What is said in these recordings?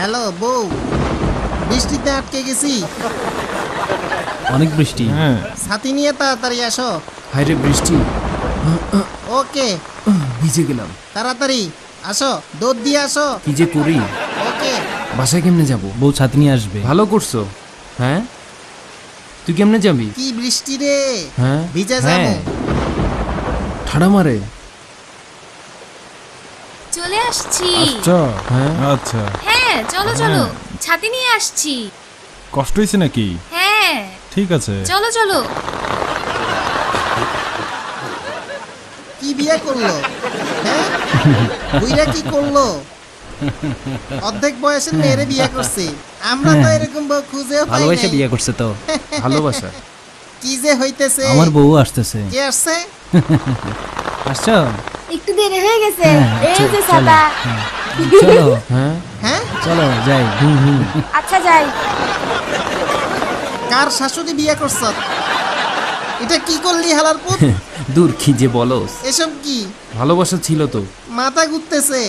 Hello বউ, বৃষ্টিতে আটকে গেছি। অনেক বৃষ্টি। হ্যাঁ, ছাতি নিয়ে তাড়াতাড়ি আসো। হাইরে বৃষ্টি, ওকে, ভিজে গেলাম। তাড়াতাড়ি আসো, দুধ দিয়ে আসো। কি যে করি, ওকে। বাসায় কেমনে যাব? বউ ছাতি নিয়ে আসবে। ভালো করছো। হ্যাঁ, তুই কেমনে যাবি? কি বৃষ্টি রে, হ্যাঁ ভিজে হ্যাঁ, যাবো। ঠাড়া মারে। চলে আসছি। আচ্ছা হ্যাঁ আচ্ছা, হ্যাঁ চলো চলো, ছাতি নিয়ে আসছি। কষ্ট হয়েছে নাকি? হ্যাঁ ঠিক আছে। চলো চলো। কি বিয়ে করলো? হ্যাঁ, বুইরা কি করলো? অর্ধেক বয়সের মেয়েরে বিয়ে করছে। আমরা তো এরকম বউ খুঁজেও পাই ভালোবাসা নাই। বিয়ে করছে তো। ভালোবাসা। কি যে হইতেছে। আমার বউ আসতেছে। কে আসছে? আসছো? একটু দেরি হয়ে গেছে। এই যে চলো। ছাতা। চলো হ্যাঁ হ্যাঁ, চলো যাই। আচ্ছা যাই। কার শাশুড়ি বিয়ে করছ? এটা কি করলি হালার পুত? দূর, কি যে বলস। এসব কি? ভালোবাসা ছিল তো। মাথা ঘুরতেছে।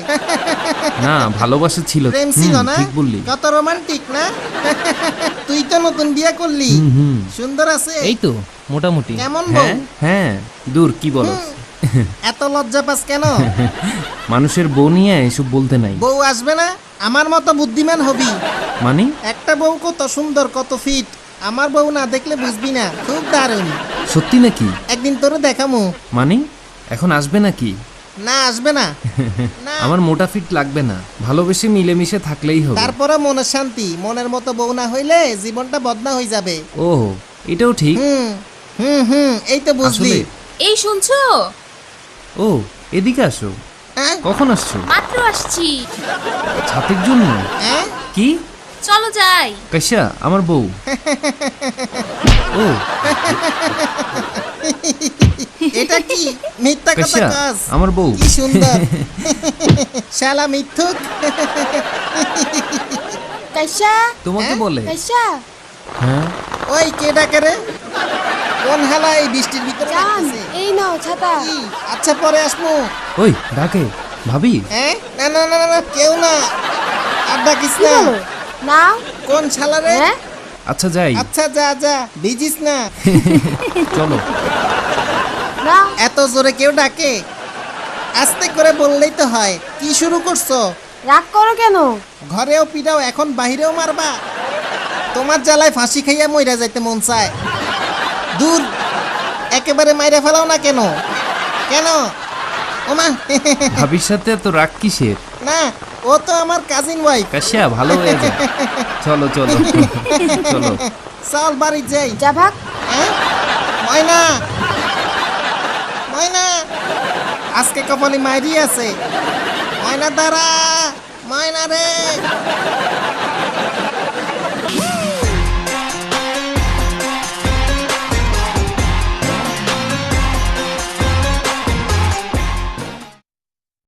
না, ভালোবাসা ছিল। প্রেম ছিল না? ঠিক বললি। কত রোমান্টিক না? তুই তো নতুন বিয়ে করলি। সুন্দর আছে। এই তো মোটামুটি। কেমন বউ? হ্যাঁ হ্যাঁ, দূর কি বলস। এত লজ্জা পাস কেন? মানুষের বউ নিয়ে এসব বলতে নাই। বউ আসবে না? আমার মতো বুদ্ধিমান হবি। মানে একটা বউ কত সুন্দর, কত ফিট। আমার বউ না দেখলে বুঝবি না, খুব দারুণ। সত্যি নাকি? একদিন তোরে দেখামু। মানে এখন আসবে নাকি? না, আসবে না। না, আমার মোটা ফিট লাগবে না, ভালোবেসে মিলেমিশে থাকলেই হবে। তারপরে মনের শান্তি। মনের মতো বউ না হইলে জীবনটা বদনা হয়ে যাবে। ও, এটাও ঠিক। হুম হুম হুম, এই তো বুঝলি। আসলে? এই শুনছো? ও, এদিকে আসো। হ্যাঁ কখন আসছো? মাত্র আসছি। ছাতির জন্য? হ্যাঁ, কি? চলো যাই। কাইসা আমার বউ? ও, এটা কি মিথ্যা কথা কাইসা কাজ? আমার বউ? কি সুন্দর। শালা মিথ্যুক। কাইসা, তোমাকে হ্যাঁ? বলে? কাইসা, হ্যাঁ, ওই কে ডাকে রে? কোন হালা এই বৃষ্টির ভিতরে জান, ডাকতেছে? এই নাও ছাতা। কি? আচ্ছা পরে আসবো। ওই ডাকে ভাবি। হ্যাঁ, না না না না, না, কেউ না। আর ডাকিস কি না। বলো? নাও। কোন শালা রে? হ্যাঁ? আচ্ছা যাই, আচ্ছা যা যা, ভিজিস না। চলো। নাও। এত জোরে কেউ ডাকে? আস্তে করে বললেই তো হয়। কি শুরু করছো? রাগ করো কেন? ঘরেও পিটাও, এখন বাহিরেও মারবা? তোমার জ্বালায় ফাঁসি খাইয়া মইরা যাইতে মন চায়। দূর, একেবারে মাইরা ফেলাও না কেন? কেন? ওমা। ভাবির সাথে এত রাগ কিসের? না, ও তো আমার কাজিন ওয়াইফ। কাশিয়া ভালো হয়ে যায়। চলো চলো চলো। চল বাড়ি যাই। যা ভাগ। হ্যাঁ? ময়না, ময়না, আজকে কপালি মাইরি আছে। ময়না দাঁড়া, ময়না রে।